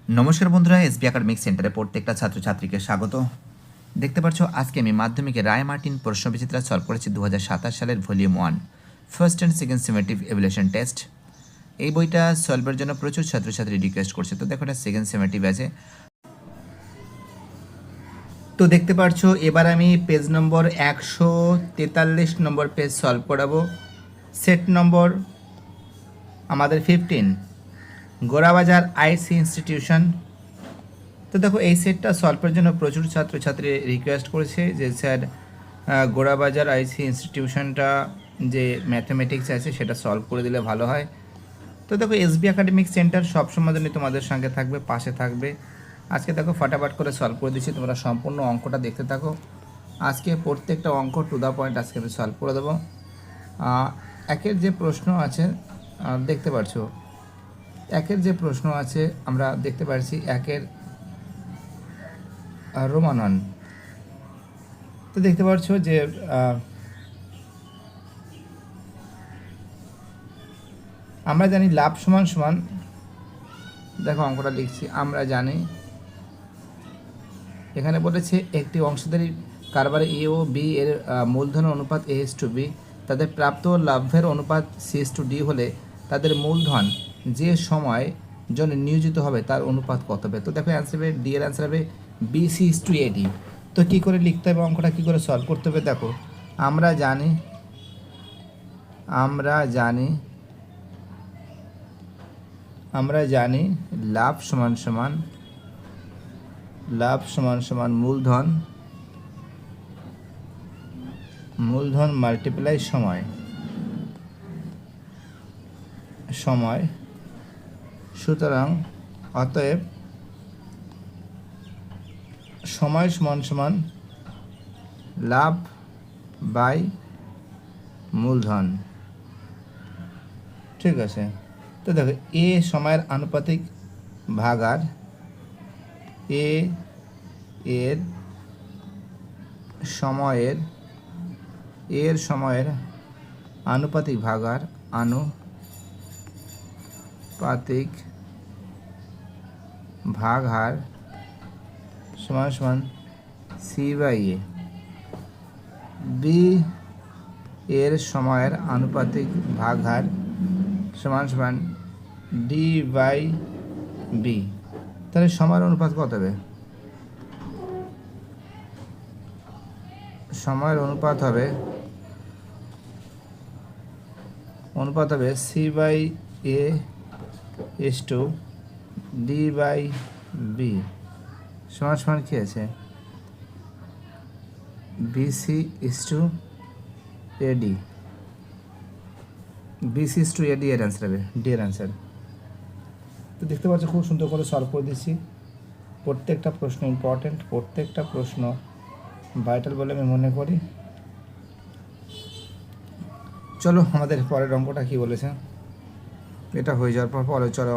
নমস্কার বন্ধুরা, SB academic সেন্টারে প্রত্যেকটা ছাত্রছাত্রীকে স্বাগত। দেখতে পাচ্ছ আজকে আমি মাধ্যমিকে রায় মার্টিন প্রশ্নবিচিত্রা সলভ করেছি 2027 সালের volume 1 first and second summative evaluation test. এই বইটা সলভের জন্য প্রচুর ছাত্রছাত্রী রিকোয়েস্ট করছে। তো দেখো এটা সেকেন্ড সেমেটিভ আছে। তো দেখতে পাচ্ছ এবার আমি পেজ নম্বর 143 নম্বর পেজ সলভ করাবো। সেট নম্বর আমাদের 15, গোড়াবাজার আইসি ইনস্টিটিউশন। তো দেখো এই সেটটা সলভের জন্য প্রচুর ছাত্রছাত্রী রিকোয়েস্ট করেছে যে স্যার গোড়াবাজার আইসি ইনস্টিটিউশনটা যে ম্যাথমেটিক্স আছে সেটা সলভ করে দিলে ভালো হয়। তো দেখো এসবি একাডেমিক সেন্টার সবসময় জন্য তোমাদের সঙ্গে থাকবে, পাশে থাকবে। আজকে দেখো ফাটাফাট করে সলভ করে দিচ্ছি, তোমরা সম্পূর্ণ অঙ্কটা দেখতে থাকো। আজকে প্রত্যেকটা অঙ্ক টু দ্য পয়েন্ট আজকে আমি সলভ করে দেবো। একের যে প্রশ্ন আছে দেখতে পাচ্ছো, একের যে প্রশ্ন আছে আমরা দেখতে পাচ্ছি একের রোমান 1। তো দেখতে পাচ্ছ যে আমরা জানি লাভ সমান সমান, দেখো অঙ্কটা লিখছি, আমরা জানি এখানে বলেছে একটি অংশীদারি কারবারে এ ও বি এর মূলধন অনুপাত A/B, তাদের প্রাপ্ত লাভের অনুপাত C/D হলে তাদের মূলধন যে সময় জন্য নিয়োজিত হবে তার অনুপাত কত হবে। তো দেখো অ্যান্সার হবে ডি এর অ্যান্সার হবে BC/AD। তো কী করে লিখতে হবে, অঙ্কটা কী করে সলভ করতে হবে, দেখো আমরা জানি লাভ সমান সমান মূলধন মাল্টিপ্লাই সময়। সুতরাং অতএব সময় সমান লাভ বাই মূলধন। ঠিক আছে। তো দেখো এ সময়ের আনুপাতিক ভাগার, এর সময়ের আনুপাতিক ভাগার ভাগহার সমান C/A। বি এর সময়ের আনুপাতিক ভাগহার সমান D/B। তাহলে সময়ের অনুপাত কত হবে? সময়ের অনুপাত হবে C/A/D/B সমান কি আছে? BC/AD। BC/AD এর অ্যান্সার হবে ডি এর অ্যান্সার। তো দেখতে পাচ্ছ খুব সুন্দর করে সলভ করে দিচ্ছি। প্রত্যেকটা প্রশ্ন ইম্পর্টেন্ট, প্রত্যেকটা প্রশ্ন ভাইটাল বলে আমি মনে করি। চলো আমাদের পরের অঙ্কটা কি বলেছে, এটা হয়ে যাওয়ার পর চলো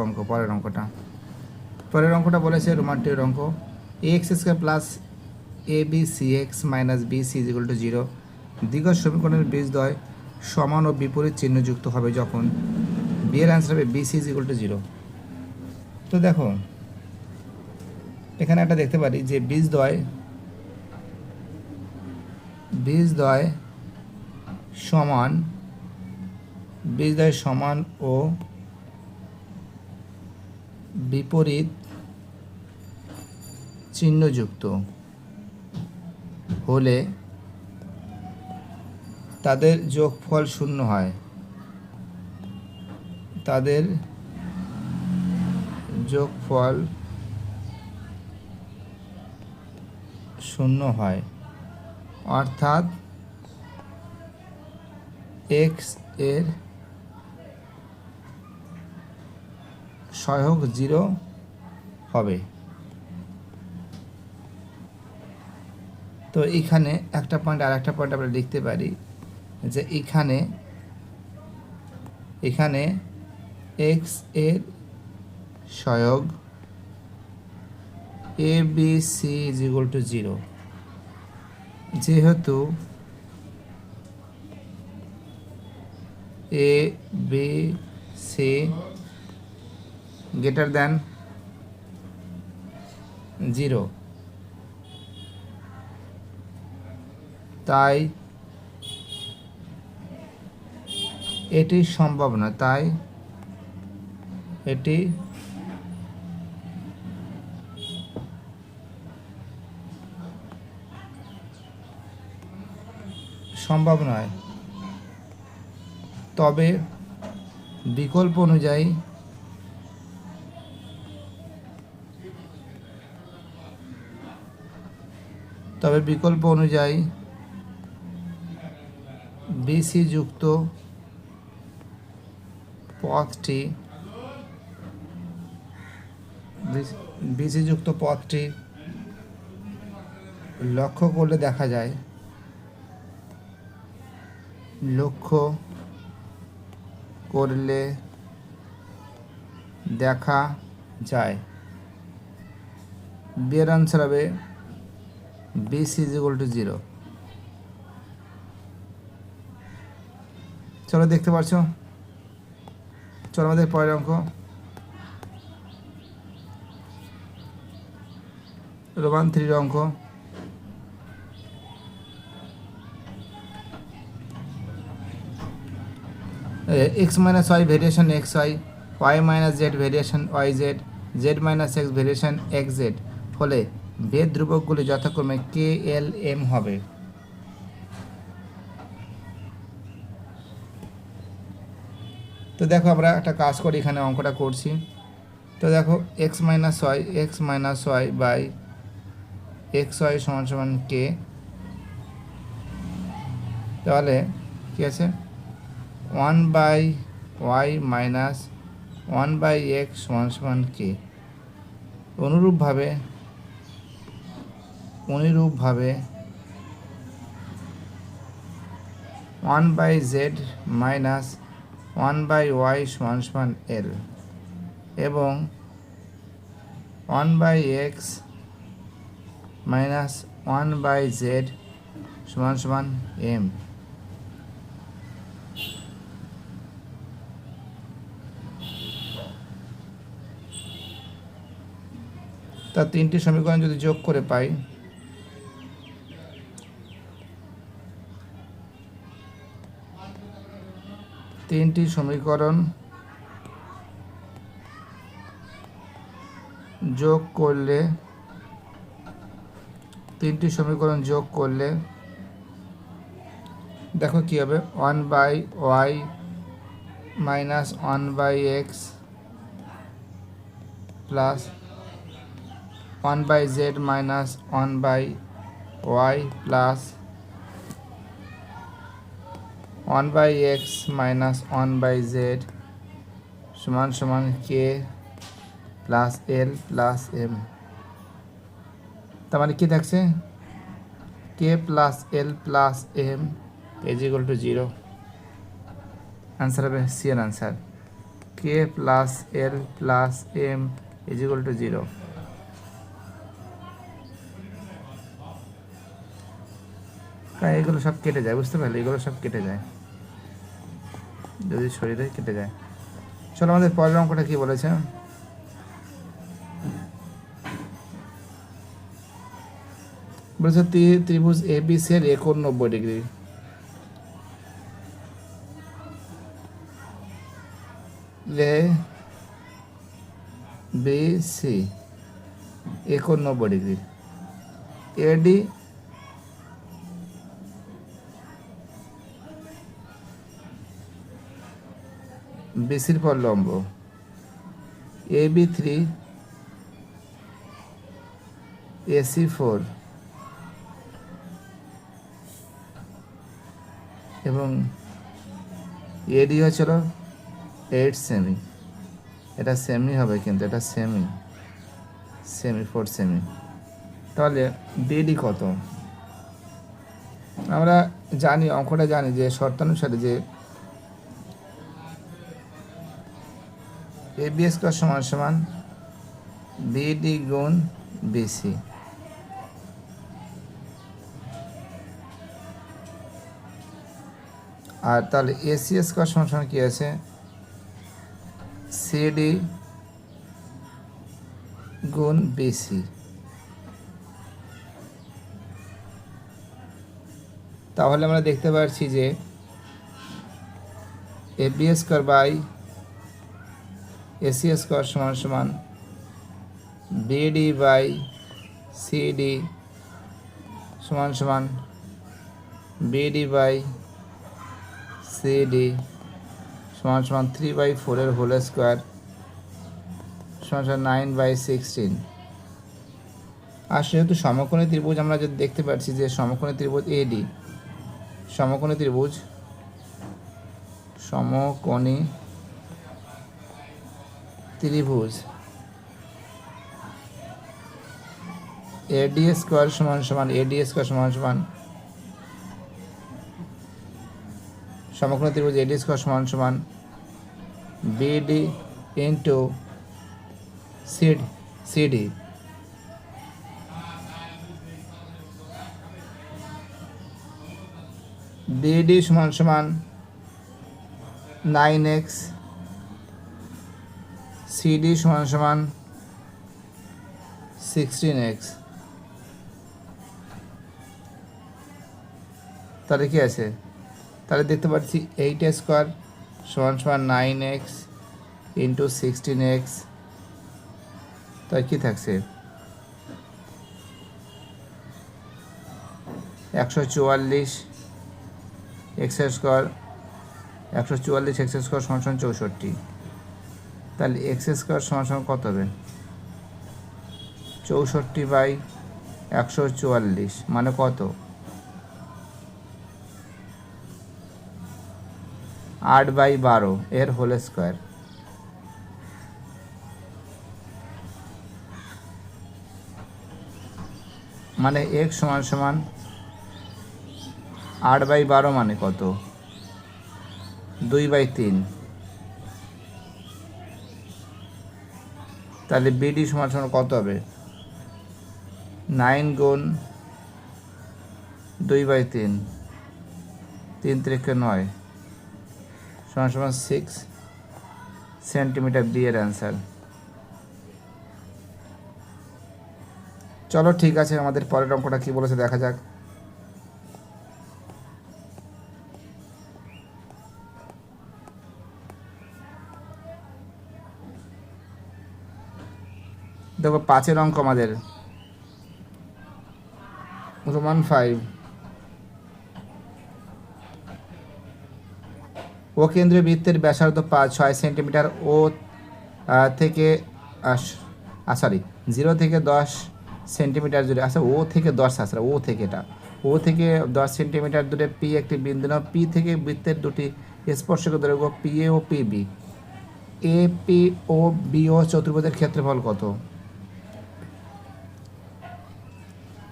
পরের অঙ্কটা বলেছে রোমান 2 এর অঙ্ক। ax² plus abcx minus bc = 0 দ্বিঘাত সমীকরণের বীজদ্বয় সমান ও বিপরীত চিহ্নযুক্ত হবে যখন b এর অ্যান্সার হবে bc = 0। তো দেখো এখানে একটা দেখতে পারি যে বীজদ্বয় সমান ও বিপরীত চিহ্নযুক্ত হলে তাদের যোগফল শূন্য হয়। অর্থাৎ x এর সহগ 0 হবে। তো এখানে একটা পয়েন্ট আর একটা পয়েন্ট আমরা লিখতে পারি যে এখানে x এর সহগ ABC = 0, যেহেতু ABC greater than 0, তাই এটি সম্ভব না, তাই এটি সম্ভব নয়। তবে বিকল্প অনুযায়ী বিসি যুক্ত পথটি লক্ষ্য করলে দেখা যায় বি এর আনসার হবে BC = 0। চলো দেখতে পাচ্ছ, চলো আমাদের পরের অঙ্ক। রোমান 3 অঙ্ক। x - y variation xy, y - z variation yz, z - x variation xz হলে ভেদ ধ্রুবকগুলি যথাক্রমে k, l, m হবে। তো দেখো আমরা একটা কাজ করি, এখানে অঙ্কটা করছি। তো দেখো x - y বাই xy সমান k, তাহলে কি আছে 1/y মাইনাস 1/x সমান k। অনুরূপভাবে 1/z মাইনাস 1/y সমান l এবং 1/x মাইনাস 1/z সমান m। তা তিনটি সমীকরণ যদি যোগ করে পাই, তিনটি সমীকরণ যোগ করলে দেখো কি হবে 1/y minus 1/x plus 1/z minus 1/y plus 1/x minus 1/z সমান k plus l plus m। তার মানে কি থাকছে k plus l plus m = 0। Answer হবে সি এর answer k plus l plus m = 0। তাই এগুলো সব কেটে যায়, বুঝতে পারলে, এগুলো সব কেটে যায়, যদি শরীরে কেটে যায়। চলো আমাদের পরের অঙ্কটা কি বলেছে। বলেছে ত্রিভুজ ABC এর একোণ 90 ডিগ্রি। ABC একোণ 90 degree. AD BCর পর লম্ব, AB3 AC4 এবং AD হচ্ছিল 8 সেমি। এটা সেমি হবে, কিন্তু এটা সেমি 4 সেমি। তাহলে BD কত? আমরা জানি, অঙ্কটা জানি যে শর্তানুসারে যে AB² সমান BD গুণ BC। আর তাহলে AC² সমান কি আছে CD গুণ BC। তাহলে আমরা দেখতে পাচ্ছি যে AB square by AC square সমান সমান বিডি বাই সিডি সমান সমান বিডি বাই সিডি সমান সমান 3/4 হোল স্কোয়ার সমান সমান 9/16। আর সেহেতু সমকোণী ত্রিভুজ আমরা যদি দেখতে পাচ্ছি যে সমকোণী ত্রিভুজ এডি, সমকোণী ত্রিভুজ এডি স্কোয়ার সমান সমান সমকোণী ত্রিভুজ এডি স্কোয়ার সমান সমান বিডি ইন্টু সিডি। বিডি সমান সমান 9x, সিডি সমান সমান 16x। তাহলে কি আছে? তাহলে দেখতে পাচ্ছি 8 স্কোয়ার সমান সমান 9x ইন্টু 16x। তাই কি থাকছে? 144 এক্স স্কোয়ার, 144 এক্স স্কোয়ার সমান সমান 64। তাহলে এক্স স্কোয়ার সমান সমান কত হবে? 64/144 মানে কত? 8/12 এর হোল স্কোয়ার। মানে x সমান সমান 8/12 মানে কত? 2/3। তাহলে বিডি সমান সমান কত হবে? 9 গুণ 2/3, 3 × 9 সমান সমান 6 সেন্টিমিটার। বি এর অ্যান্সার। চলো ঠিক আছে, আমাদের পরের অঙ্কটা কি বলেছে দেখা যাক। দেখো 5 অঙ্ক আমাদের, রোমান 5। ও কেন্দ্রীয় বৃত্তের ব্যাসার্ধ 6 সেন্টিমিটার। ও থেকে 0 থেকে 10 সেন্টিমিটার জুড়ে, আচ্ছা ও থেকে 10, আচ্ছা ও থেকে, এটা ও থেকে 10 সেন্টিমিটার দূরে পি একটি বিন্দু নাও। পি থেকে বৃত্তের দুটি স্পর্শক দৈর্ঘ্য পি এ ও P B. A P O B ও চতুর্ভুজের ক্ষেত্রফল কত?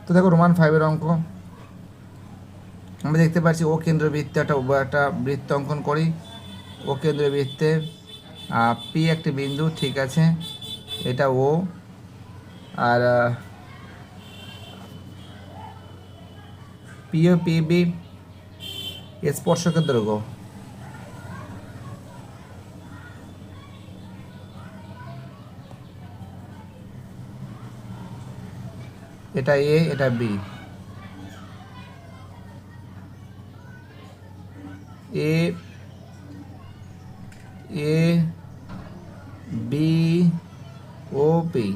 তো দেখো রোমান 5-এর অঙ্ক আমরা দেখতে পাচ্ছি ও কেন্দ্র বৃত্তে একটা বৃত্ত অঙ্কন করি। ও কেন্দ্র বৃত্তে পি একটি বিন্দু, ঠিক আছে, এটা ও। আর পি ও পি বি স্পর্শকের দৈর্ঘ্য, এটা এ, এটা বি। এ বি ও পি।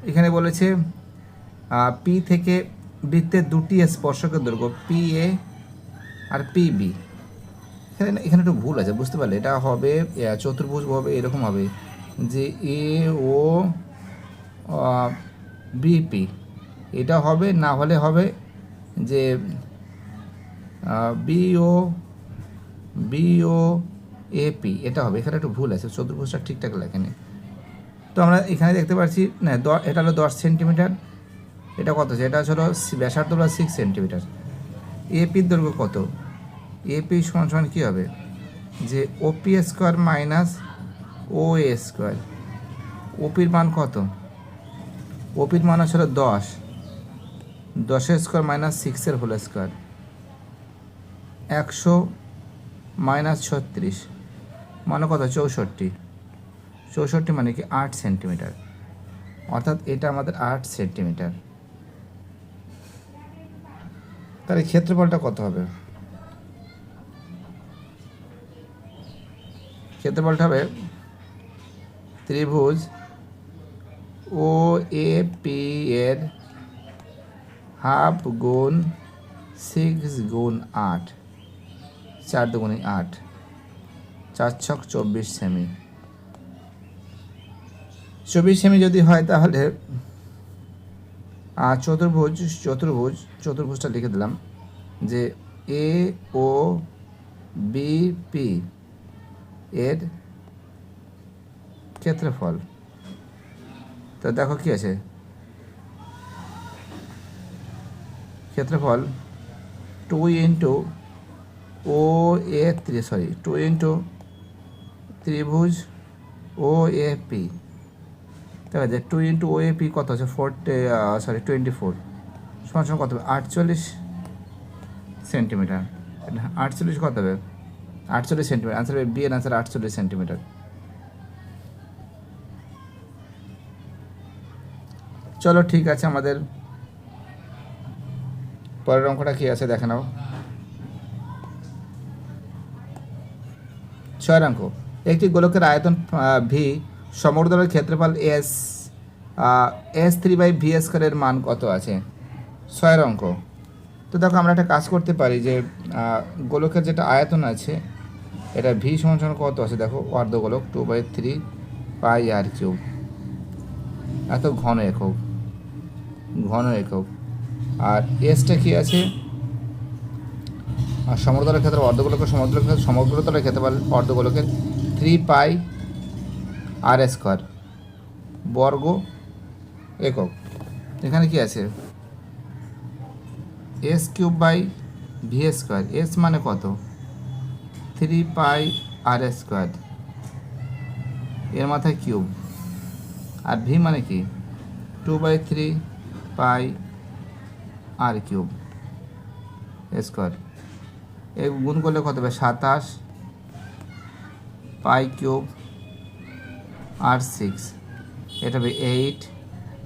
এখানে বলেছে পি থেকে বৃত্তের দুটি স্পর্শকের দৈর্ঘ্য পি এ আর পি বি। এখানে একটু ভুল আছে, বুঝতে পারলে? এটা হবে চতুর্ভুজ হবে, এরকম হবে যে এ ও বিপি, এটা হবে। না হলে হবে যে বিও এপি, এটা হবে। এখানে একটু ভুল আছে, চতুর্ভুজটা ঠিকঠাক লেখেনি। তো আমরা এখানে দেখতে পাচ্ছি না, এটা হলো 10 সেন্টিমিটার। এটা কত? এটা হলো ব্যাসার্ধ হলো 6 সেন্টিমিটার। এপির দৈর্ঘ্য কত? এপি সমান সমান কী হবে? যে OP square minus O A square. ওপির মান কত? ওপির মান হলো 10, 10 square minus 6 whole square. 100 minus 36 মানে কত? 64। 64 মানে কি 8 সেন্টিমিটার। অর্থাৎ এটা আমাদের 8 সেন্টিমিটার। তাহলে ক্ষেত্রফলটা কত হবে? ক্ষেত্রফলটা হবে ত্রিভুজ ও এ পি এর হাফ গুণ 6 গুণ 8, 4 দুগুণে 8, 4 ছক 24 সেমি। 24 সেমি যদি হয় তাহলে চতুর্ভুজটা লিখে দিলাম যে এ ও বি পি এর ক্ষেত্রফল। তো দেখো কি আছে, ক্ষেত্রফল 2 ইন্টু ও এ 2 ইন্টু ত্রিভুজ ও এ পি। ঠিক আছে, 2 ইন্টু ও এ পি কত আছে 24 সমান সমান কত হবে 48 সেন্টিমিটার। 48 কত হবে 48 সেন্টিমিটার। আনসার হবে বি এর আনসার 48 সেন্টিমিটার। চলো ঠিক আছে, আমাদের পরের অঙ্কটা কি আছে দেখে নাও। 6 অঙ্ক, একটি গোলকের আয়তন ভি, সমগ্রতলের ক্ষেত্রফল S3/V² মান কত আছে? 6 অঙ্ক। তো দেখো আমরা একটা কাজ করতে পারি যে গোলকের যেটা আয়তন আছে এটা ভি সমান সমান কত আছে দেখো, অর্ধগোলক 2/3 পাই আর কিউব। এত ঘন একক। আর এসটা কি আছে, আর সমগ্রতলের ক্ষেত্রে সমগ্রতলের ক্ষেত্রফল অর্ধগোলকের 3 পাই আর স্কোয়ার বর্গ একক। এখানে কি আছে S3/V²। এস মানে কত 3 পাই আর স্কোয়ার, এর মাথায় কিউব, আর ভি মানে কি 2/3 পাই আর কিউব স্কোয়ার। এ গুণ করলে কত হবে 27 পাই কিউব আর 6, এটা হবে 8,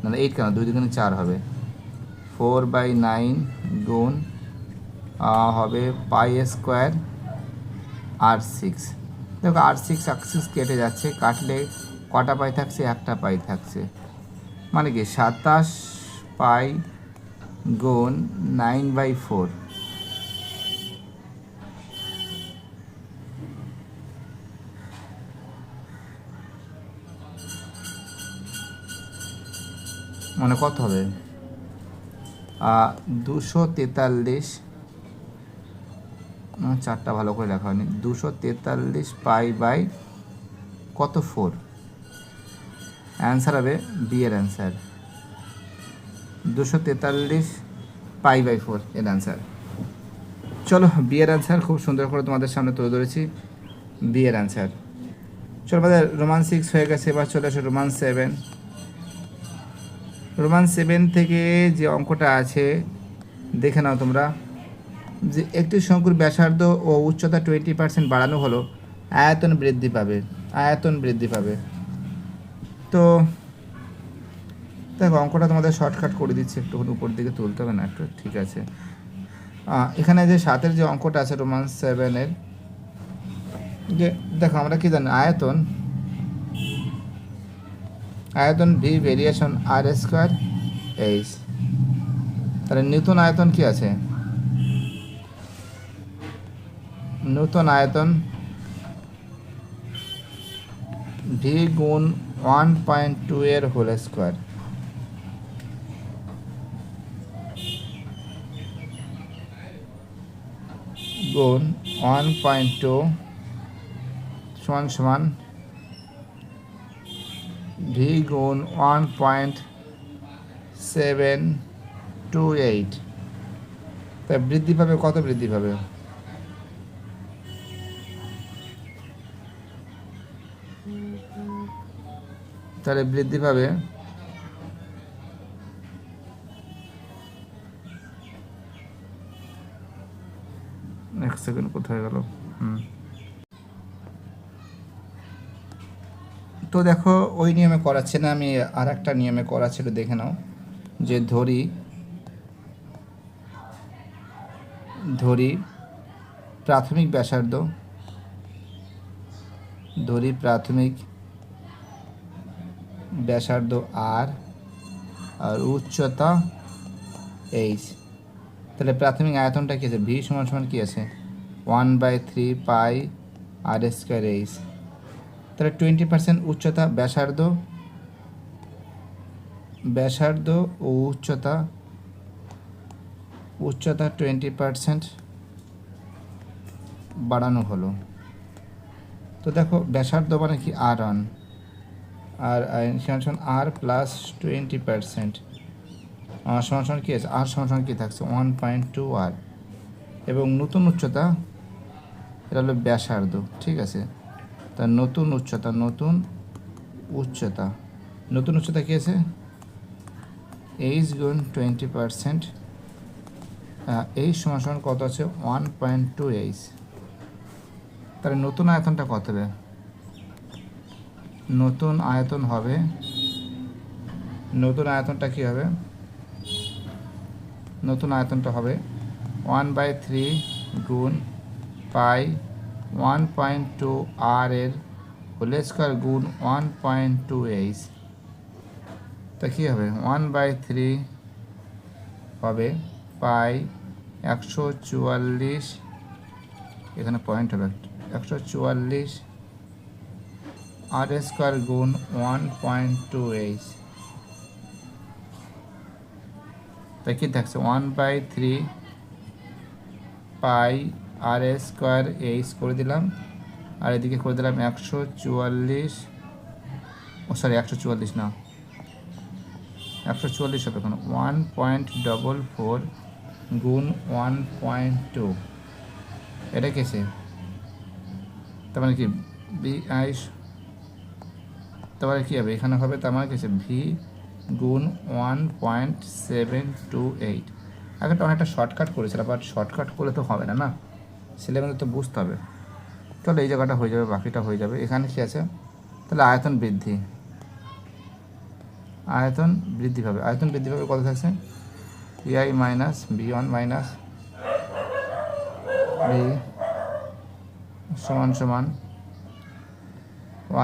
না 8 কেন 2 দুগুণে 4 হবে 4/9 গুণ হবে পাই স্কোয়ার আর 6। দেখো আর 6 কেটে যাচ্ছে, কাটলে কটা পাই থাকছে, একটা পাই থাকছে, মানে কি 27 পাই গুণ 9/4। মানে কত হবে 243, চারটা ভালো করে লেখা হয়নি, 243 পাই বাই কত 4। অ্যান্সার হবে বি এর অ্যান্সার 243 পাই বাই 4 এর অ্যান্সার। চলো বি এর অ্যান্সার খুব সুন্দর করে তোমাদের সামনে তুলে ধরেছি, বি এর অ্যান্সার। চলো আমাদের রোমান 6 হয়ে গেছে, এবার চলে আসে রোমান 7। রোমান 7 থেকে যে অঙ্কটা আছে দেখে নাও তোমরা, যে একটি শঙ্কুর ব্যাসার্ধ ও উচ্চতা 20% বাড়ানো হলো, আয়তন বৃদ্ধি পাবে। তো দেখো অঙ্কটা তোমাদের শর্টকাট করে দিচ্ছি, একটুখানি উপর দিকে তুলতে হবে না একটু, ঠিক আছে। এখানে যে 7-এর যে অঙ্কটা আছে রোমান 7-এর, যে দেখো আমরা কি জানি আয়তন ভি ভেরিয়েশন আর স্কোয়ার এইচ। তাহলে নতুন আয়তন কি আছে, নতুন আয়তন ভি গুণ 1.2 এর হোল স্কোয়ার গুণ 1.2 সমান ভি গুণ 1.728। তাই বৃদ্ধি পাবে, কত বৃদ্ধি পাবে, তাহলে বৃদ্ধি পাবে এক সেকেন্ড কোথায় গেল, তো দেখো ওই নিয়মে করাচ্ছে না, আমি আর একটা নিয়মে করাচ্ছি, একটু দেখে নাও। যে ধরি প্রাথমিক ব্যাসার্ধ, আর উচ্চতা এইচ। তাহলে প্রাথমিক আয়তনটা কী আছে? ভি সমান সমান কী আছে? 1/3 পাই আর স্কোয়ার এইচ। তাহলে 20% উচ্চতা, ব্যাসার্ধ ও উচ্চতা 20% বাড়ানো হলো। তো দেখো ব্যাসার্ধ মানে কি? R1, আর আর প্লাস 20% সমান সমান কী আছে? আর সমান সমান কী থাকছে? 1.2 আর। এবং নতুন উচ্চতা, এটা হলো ব্যাসার্ধ, ঠিক আছে? তার নতুন উচ্চতা কী আছে? এইচ গুণ 20%, এইচ সমান সমান কত আছে? 1.2 এইচ। তাহলে নতুন আয়তনটা কত হবে? নতুন আয়তনটা কী হবে? নতুন আয়তনটা হবে 1/3 গুণ পাই 1.2 আর এর হোল স্কোয়ার গুণ 1.2 এইচ। তা কী হবে? 1/3 হবে পাই 144, এখানে পয়েন্ট হবে 144 আর স্কোয়ার গুণ 1.2 এইচ। তা কী থাকছে? 1/3 পাই আর স্কোয়ার এইচ করে দিলাম, আর এদিকে করে দিলাম 144, 144 না, 144 হবে এখন 1.44 গুণ 1.2, এটা কেছে? তার মানে কি BI, তারপরে কী হবে? এখানে হবে তার মানে কেছে ভি গুণ 1.728। আগেটা অনেকটা শর্টকাট করেছিল, বাট শর্টকাট করলে তো হবে না, সিলেবাসে তো বুঝতে হবে। তাহলে এই জায়গাটা হয়ে যাবে, বাকিটা হয়ে যাবে। এখানে কী আছে? তাহলে আয়তন বৃদ্ধি পাবে। আয়তন বৃদ্ধি পাবে কত থাকছে? EI minus B1 minus B সমান সমান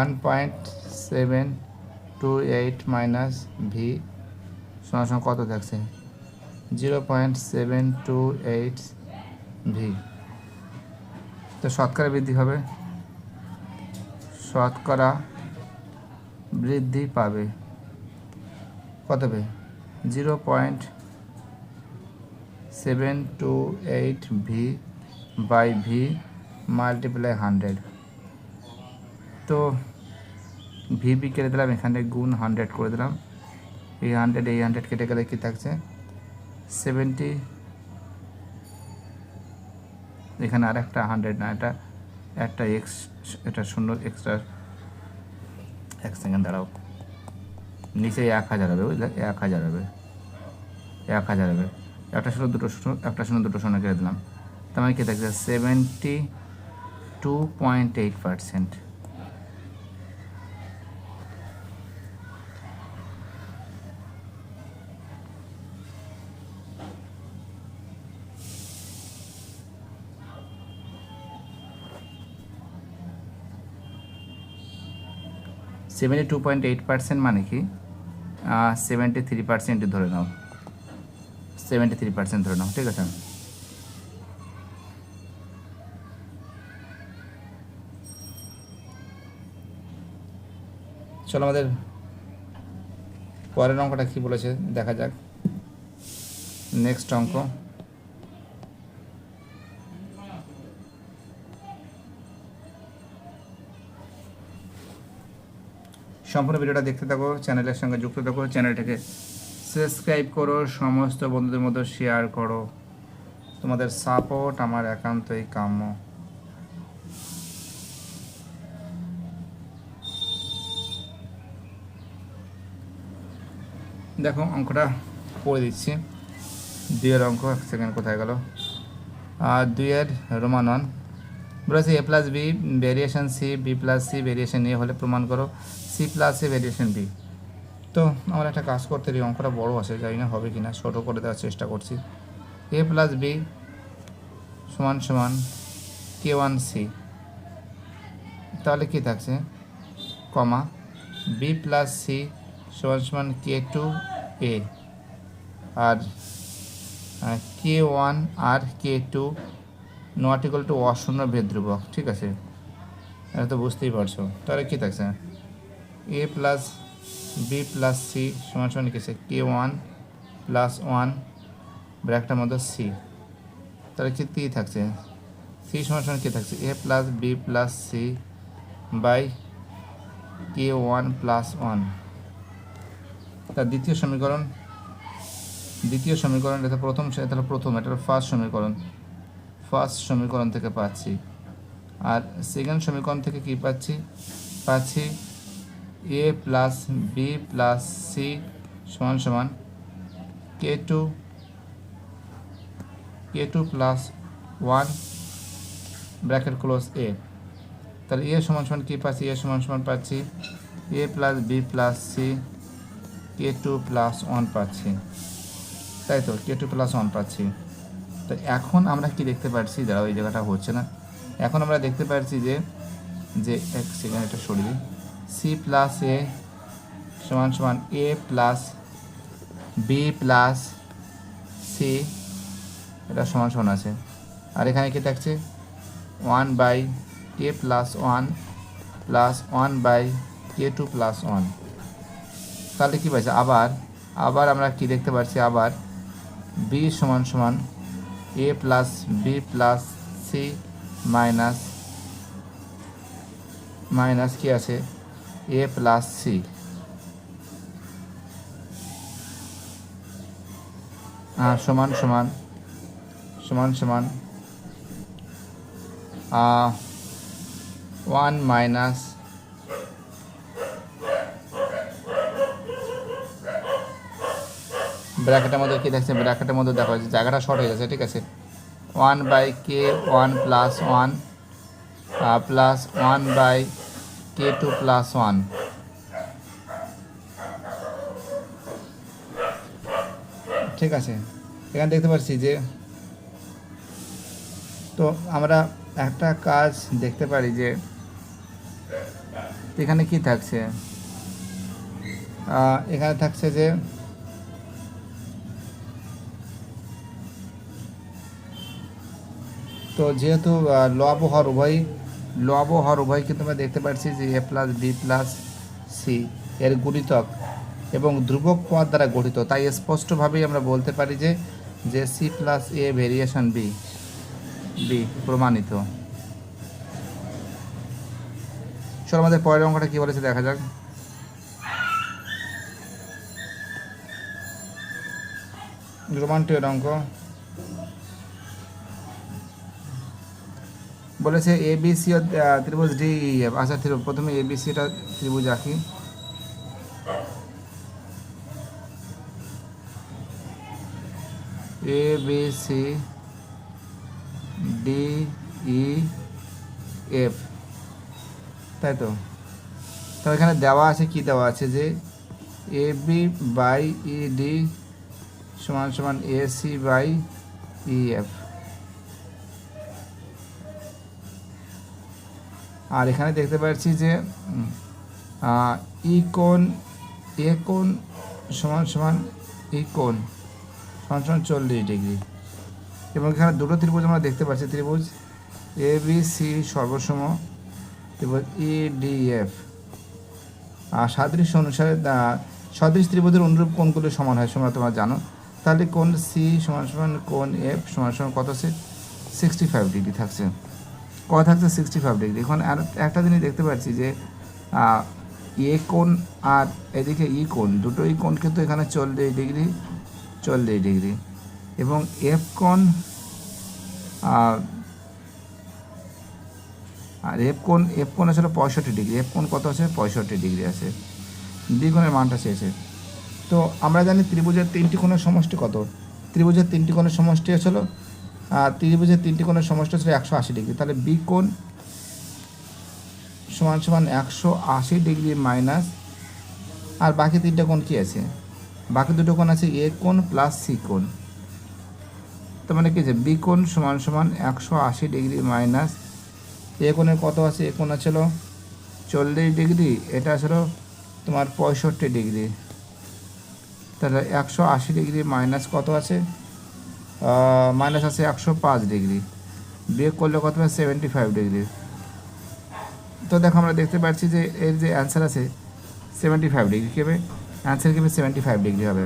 1.728 মাইনাস ভি সমান সমান কত থাকছে? 0.728 ভি। তো শতকরা বৃদ্ধি হবে, শতকরা বৃদ্ধি পাবে কত হবে? 0.728 ভি বাই ভি মাল্টিপ্লাই 100। তো ভি কেটে দিলাম, এখানে গুণ 100 করে দিলাম, এই 100 কেটে গেলে কী থাকছে? 70, এখানে আর একটা 100 না, এটা একটা এক্স, এটা শূন্য এক্সট্রা, 1 সেকেন্ড দাঁড়াও, নিচে 1000 হবে, বুঝলে? 1000 হবে, একটা শূন্য দুটো শূন্য কেটে দিলাম, তার মানে কী থাকছে? 72.8%। 72.8% মানে কি? 73% ধরে নাও, 73% ধরে নাও, ঠিক আছে? চলো আমাদের পরের অঙ্কটা কী বলেছে দেখা যাক। নেক্সট অঙ্ক, সম্পূর্ণ ভিডিওটা দেখতে থাকো, চ্যানেলের সঙ্গে যুক্ত থাকো, চ্যানেলটাকে সাবস্ক্রাইব করো, সমস্ত বন্ধুদের মধ্যে শেয়ার করো, তোমাদের সাপোর্ট আমার একান্তই কাম্য। দেখো অঙ্কটা পড়ে দিচ্ছি, 2 এর অঙ্ক। 1 সেকেন্ড, কোথায় গেল? 2 এর রোমান 1, বলেছে A plus B variation C, B plus C variation A হলে প্রমাণ করো C plus A variation B. তো আমার একটা কাজ করতে দিই, অঙ্কটা বড় আছে, জানি না হবে কি না, ছোটো করে দেওয়ার চেষ্টা করছি। এ প্লাস বি সমান সমান কে ওয়ান সি, তাহলে কী থাকছে কমা বি প্লাস সি সমান সমান কে টু এ, আর কে ওয়ান আর K two not equal to অশূন্য ভেদ ধ্রুবক। ঠিক আছে, এটা তো বুঝতেই পারছো। তাহলে কী থাকছে A plus B plus C সমান সমান কী আছে কে ওয়ান প্লাস ওয়ান ব্র্যাকেটের মধ্যে সি, তাহলে কী থাকছে সি সমান সমান কী থাকছে A plus B plus C by K one plus one. তার দ্বিতীয় সমীকরণ এটা প্রথম, এটা প্রথম, এটা ফার্স্ট সমীকরণ থেকে পাচ্ছি। আর সেকেন্ড সমীকরণ থেকে কি পাচ্ছি A plus B plus C সমান সমান K two plus one bracket close A. তাহলে এ সমান সমান কী পাচ্ছি এ সমান সমান পাচ্ছি A plus B plus C K two plus one পাচ্ছি, তাই তো কে টু প্লাস ওয়ান পাচ্ছি। তো এখন আমরা কি দেখতে পাচ্ছি, দাঁড়াও এই জায়গাটা হচ্ছে না, এখন আমরা দেখতে পাচ্ছি যে এক সেকেন্ড এটা সরিয়ে দিই, সি প্লাস এ সমান সমান A plus B plus C এটা সমান সমান আছে। আর এখানে কি থাকছে one by K plus one by K two plus one. তাহলে কী পাচ্ছি আবার আমরা কি দেখতে পাচ্ছি আবার বি সমান সমান A plus B plus C minus কি আছে এ প্লাস সি, সমান ওয়ান মাইনাস ব্র্যাকেটের মধ্যে কী থাকছে, ব্র্যাকেটের মধ্যে দেখা যাচ্ছে জায়গাটা শর্ট হয়ে যাচ্ছে। ঠিক আছে, one by K one plus one by K two plus one. ঠিক আছে, এখানে দেখতে পাচ্ছি যে তো আমরা একটা কাজ দেখতে পারি যে এখানে কি থাকছে, এখানে থাকছে যে তো যেহেতু লব হর উভয়কে তোমরা দেখতে পাচ্ছি যে এ প্লাস বি প্লাস সি এর গুণিতক এবং ধ্রুবক পদ দ্বারা গঠিত, তাই স্পষ্টভাবেই আমরা বলতে পারি যে C plus A variation B প্রমাণিত। চলো আমাদের পরের অঙ্কটা কী বলেছে দেখা যাক। রোমান 2 এর অঙ্ক বলেছে এ বি সি ত্রিভুজ ডি ই এফ। আচ্ছা প্রথমে এ বি সিটা ত্রিভুজ আঁকি। A B C D E F, তাই তো। তো এখানে দেওয়া আছে কি দেওয়া আছে যে A B by E D সমান সমান A C by E F. আর এখানে দেখতে পাচ্ছি যে ই কোণ এ কোণ সমান সমান ই কোণ সমান সমান 40 ডিগ্রি, এবং এখানে দুটো ত্রিভুজ আমরা দেখতে পাচ্ছি, ত্রিভুজ এ বি সি সর্বসম, ত্রিভুজ ই ডি এফ। আর সাদৃশ্য অনুসারে সদৃশ ত্রিভুজের অনুরূপ কোণগুলো সমান হয় তোমরা জানো। তাহলে কোণ সি সমান সমান কোণ এফ সমান সমান কত আছে 65 ডিগ্রি থাকছে, কত থাকছে 65 ডিগ্রি। এখন আর একটা জিনিস দেখতে পাচ্ছি যে এ কোণ আর এদিকে ই কোণ, দুটোই কোণ কিন্তু এখানে 40 ডিগ্রি, এবং এফ কোণ আর এফ কোণ আসলে 65 ডিগ্রি, এফ কোণ কত আছে 65 ডিগ্রি আছে, দ্বিগুণের মানটা চেয়েছে। তো আমরা জানি ত্রিভুজের 3টি কোণের সমষ্টি কত, ত্রিভুজের 3টি কোণের সমষ্টি হলো ত্রিভুজের 3টি কোণের সমষ্টি ছিল 180 ডিগ্রি, তাহলে বি কোণ সমান সমান 180 ডিগ্রি মাইনাস, আর বাকি 3টা কোণ কী আছে, বাকি 2টো কোণ আছে এ কোণ প্লাস সি কোণ। তার মানে কি আছে, বি কোণ সমান সমান 180 ডিগ্রি মাইনাস এ কোণের কত আছে, এ কোণ ছিল 40 ডিগ্রি, এটা ছিল তোমার 65 ডিগ্রি, তাহলে 180 ডিগ্রি মাইনাস কত আছে, মাইনাস আছে 105 ডিগ্রি, বিয়োগ করলে কত হবে 75 ডিগ্রি। তো দেখো আমরা দেখতে পাচ্ছি যে এর যে অ্যান্সার আছে 75 ডিগ্রি, কী হবে অ্যান্সার, কী হবে 75 ডিগ্রি হবে।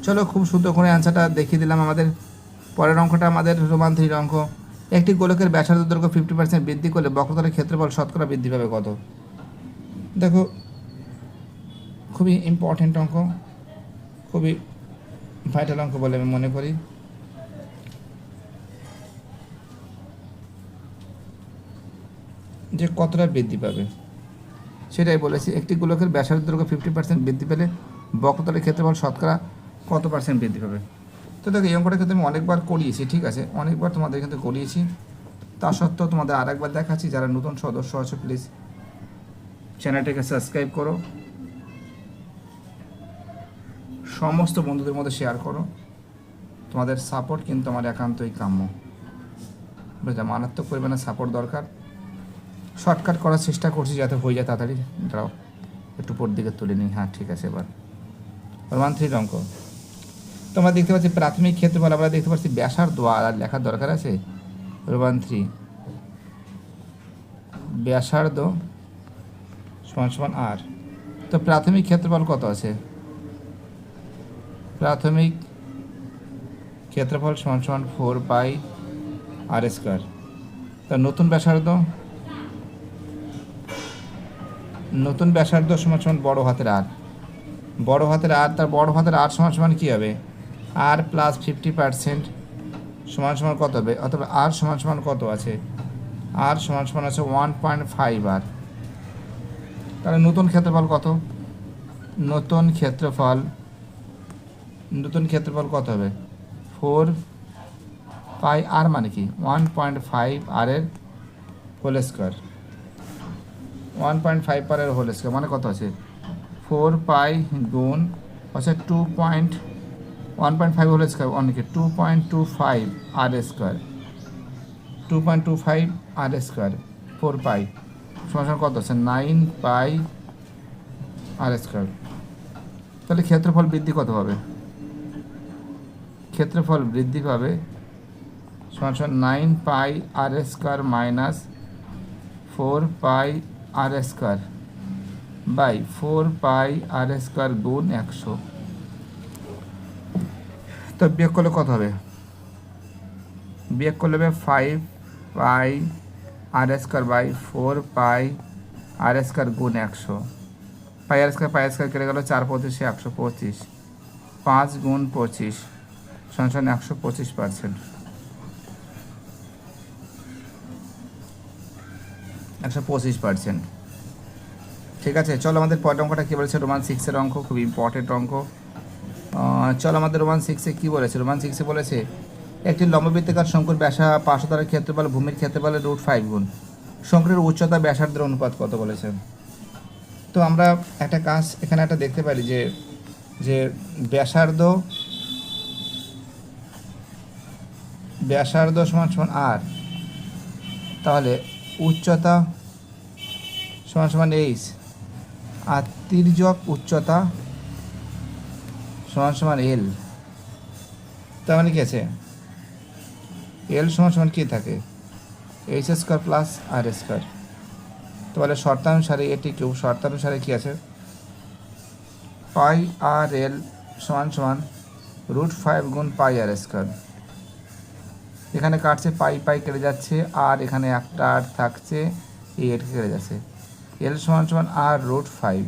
চলো খুব সুন্দর করে অ্যান্সারটা দেখিয়ে দিলাম। আমাদের পরের অঙ্কটা আমাদের রোমান 3 অঙ্ক। একটি গোলকের ব্যাসার্ধ দৈর্ঘ্য 50% বৃদ্ধি করলে বক্রতলের ক্ষেত্রফল শতকরা বৃদ্ধি পাবে কত। দেখো খুবই ইম্পর্টেন্ট অঙ্ক, খুবই ভাইটাল অঙ্ক বলে আমি মনে করি। যে কতটা বৃদ্ধি পাবে সেটাই বলেছি। একটি গোলকের ব্যাসার্ধ দৈর্ঘ্য 50% বৃদ্ধি পেলে বক্রতলের ক্ষেত্রফল শতকরা কত পার্সেন্ট বৃদ্ধি পাবে। তো দেখো এই অঙ্কটা কিন্তু আমি অনেকবার করিয়েছি, ঠিক আছে, অনেকবার তোমাদের কিন্তু করিয়েছি। তা সত্ত্বেও তোমাদের আরেকবার দেখাচ্ছি। যারা নতুন সদস্য আছো প্লিজ চ্যানেলটাকে সাবস্ক্রাইব করো, সমস্ত বন্ধুদের মধ্যে শেয়ার করো। তোমাদের সাপোর্ট কিন্তু আমার একান্তই কাম্য, বুঝলে, মারাত্মক পরিমাণে সাপোর্ট দরকার। শর্টকাট করার চেষ্টা করছি যাতে হয়ে যায় তাড়াতাড়ি। দাঁড়াও একটু উপর দিকে তুলে নিই, হ্যাঁ ঠিক আছে। এবার রোমান 3 অঙ্ক তোমরা দেখতে পাচ্ছি প্রাথমিক ক্ষেত্রফল, আমরা দেখতে পাচ্ছি ব্যাসার্ধ আর লেখার দরকার আছে। রোমান 3 ব্যাসার্ধ সমান সমান আর। তো প্রাথমিক ক্ষেত্রফল কত আছে, প্রাথমিক ক্ষেত্রফল সমান সমান 4 পাই আর স্কোয়ার। তা নতুন ব্যাসার্ধ, নতুন ব্যাসার্ধ সমান সমান বড় হাতের আর, বড় হাতের আর, তার বড় হাতের আর সমান সমান কী হবে, আর প্লাস 50% সমান সমান কত হবে, অথবা আর সমান সমান কত আছে, আর সমান সমান আছে 1.5 আর। তাহলে নতুন ক্ষেত্রফল কত, নতুন ক্ষেত্রফল, নতুন ক্ষেত্রফল কত হবে 4 পাই আর, মানে কি 1.5 আর এর হোল স্কোয়ার, 1.5 আর এর হোল স্কোয়ার মানে কত আছে 4 পাই গুণ হচ্ছে 1.5 হোল স্কোয়ার অনেকে 2.25 আর স্কোয়ার, 2.25 আর স্কোয়ার 4 পাই সমান কত আছে 9 পাই আর স্কোয়ার। তাহলে ক্ষেত্রফল বৃদ্ধি কত হবে, ক্ষেত্রফল বৃদ্ধি পাবে সমান সমান 9 pi R square minus 4 pi R square by 4 pi R square গুণ 100। তো বিয়োগ করলে কত হবে, বিয়োগ করলে হবে 5 pi R square by 4 pi R square গুণ 100। পাই আর স্কোয়ার কেটে গেল, 4 25 125, 5 গুণ 25 সমান 125%, 125%। ঠিক আছে, চলো আমাদের পরের অঙ্কটা কী বলেছে, রোমান 6-এর অঙ্ক, খুব ইম্পর্টেন্ট অঙ্ক। চলো আমাদের রোমান 6-এ কী বলেছে, রোমান 6-এ বলেছে একটি লম্ববৃত্তাকার শঙ্কুর ব্যাসা পার্শ্বতলের ক্ষেত্রফল ভূমির ক্ষেত্রফলের √5 গুণ শঙ্কুর উচ্চতা ব্যাসার্ধের অনুপাত কত বলেছে। তো আমরা একটা কাজ এখানে একটা দেখতে পারি যে যে ব্যাসার্ধ, ব্যাসার্ধ সমান সমান আর, তাহলে উচ্চতা সমান সমান এইচ, আর তির্যক উচ্চতা সমান সমান এল। তার মানে কি আছে, এল সমান সমান কী থাকে এইচ স্কোয়ার প্লাস আর স্কোয়ার। তাহলে শর্তানুসারে এটি কিউব, শর্তানুসারে কী আছে পাই আর এল সমান সমান √5 গুণ পাই আর স্কোয়ার। এখানে কাটছে, পাই পাই কেটে যাচ্ছে, আর এখানে একটা আর থাকছে, এই এট কেটে যাচ্ছে, এল সমান সমান আর √5।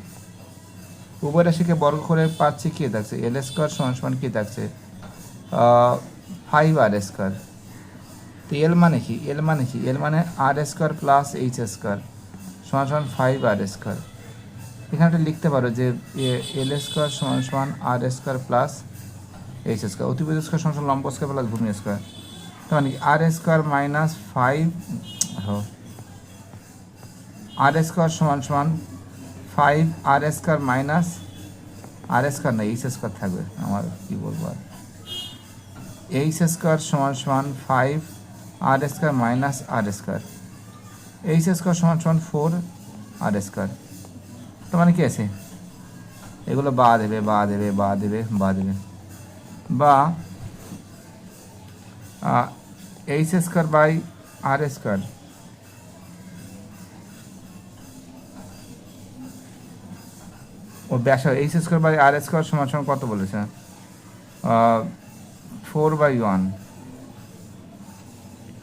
উভয় রাশিকে বর্গ করে পাচ্ছি কী থাকছে, এল স্কোয়ার সমান সমান কী থাকছে 5 আর স্কোয়ার। তো এল মানে কি, এল মানে কি, এল মানে আর স্কোয়ার প্লাস এইচ স্কোয়ার সমান সমান 5 আর স্কোয়ার। এখানে লিখতে পারো যে এল স্কোয়ার সমান সমান আর স্কোয়ার প্লাস এইচ স্কোয়ার, অতিভুজ স্কোয়ার সমান লম্ব স্কোয়ার প্লাস ভূমি স্কোয়ার, তার মানে আর স্কোয়ার মাইনাস 5 আর স্কোয়ার সমান সমান 5 আর স্কোয়ার মাইনাস আর স্কোয়ার না এইচ স্কোয়ার থাকবে, আমার কী বলবো আর, এইচ স্কোয়ার সমান সমান 5 আর স্কোয়ার মাইনাস আর স্কোয়ার, এইচ স্কোয়ার সমান সমান 4 আর স্কোয়ার। তো মানে কি আছে, এগুলো বা দেবে বা দেবে বা দেবে বা দেবে, বা H square by R square ও ব্যাস, H square by R square সমান সমান কত বলেছে, 4/1।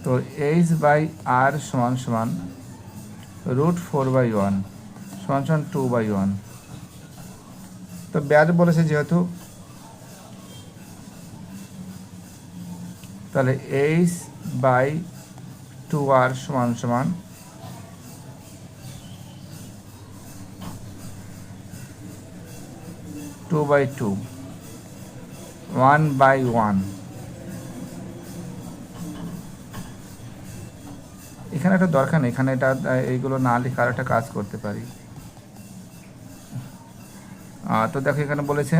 তো এইচ বাই আর সমান সমান √4/1 সমান সমান 2/1। তো ব্যাস বলেছে যেহেতু, তাহলে এইচ বাই 2r সমান সমান 2/2, 1/1। এখানে একটা দরকার নেই, এখানে এটা এইগুলো না লিখে আর একটা কাজ করতে পারি। তো দেখো এখানে বলেছে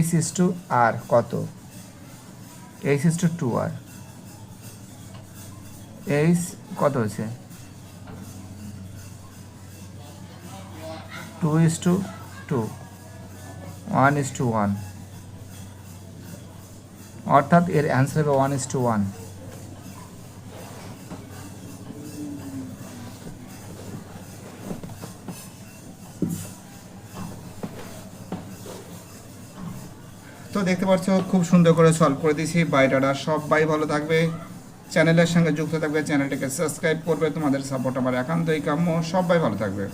h/r কত, h/2r, h কত হয়েছে 2:2, 1:1, অর্থাৎ এর অ্যান্সার হবে 1:1। তো দেখতে পাচ্ছ খুব সুন্দর করে সলভ করে দিয়েছি। বাইটাটা সবাই ভালো থাকবে, চ্যানেলের সঙ্গে যুক্ত থাকবে, চ্যানেলটাকে সাবস্ক্রাইব করবে, তোমাদের সাপোর্ট আমার একান্তই কাম্য। সবাই ভালো থাকবে।